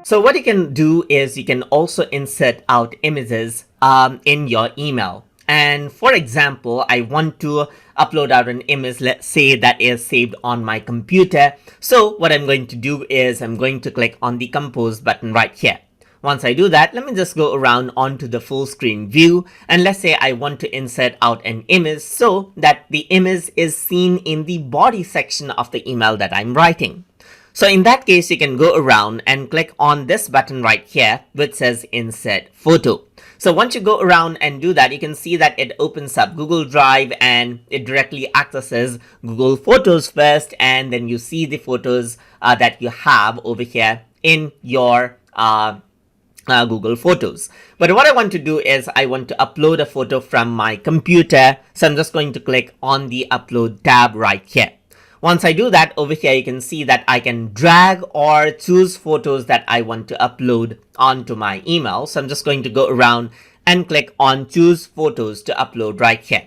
So what you can do is you can also insert out images in your email. And for example, I want to upload out an image, let's say that is saved on my computer. So what I'm going to do is I'm going to click on the compose button right here. Once I do that, let me just go around onto the full screen view, and let's say I want to insert out an image so that the image is seen in the body section of the email that I'm writing. So in that case, you can go around and click on this button right here, which says insert photo. So once you go around and do that, you can see that it opens up Google Drive and it directly accesses Google Photos first, and then you see the photos that you have over here in your Google Photos. But what I want to do is I want to upload a photo from my computer. So I'm just going to click on the upload tab right here. Once I do that, over here you can see that I can drag or choose photos that I want to upload onto my email. So I'm just going to go around and click on choose photos to upload right here.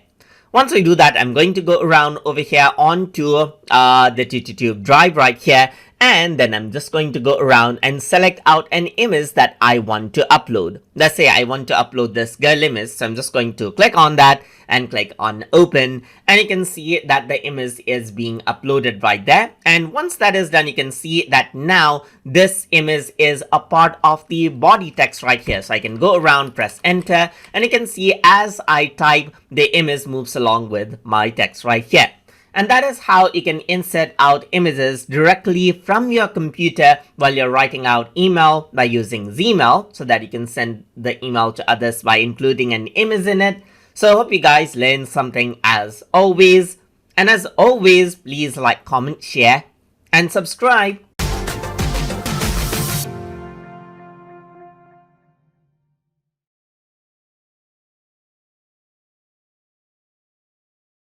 Once I do that, I'm going to go around over here onto the TuTube drive right here, and then I'm just going to go around and select out an image that I want to upload. Let's say I want to upload this girl image, so I'm just going to click on that and click on open, and you can see that the image is being uploaded right there. And once that is done, you can see that now this image is a part of the body text right here. So I can go around, press enter, and you can see as I type, the image moves along with my text right here. And that is how you can insert out images directly from your computer while you're writing out email by using Zmail, so that you can send the email to others by including an image in it. So I hope you guys learned something as always. And as always, please like, comment, share, and subscribe.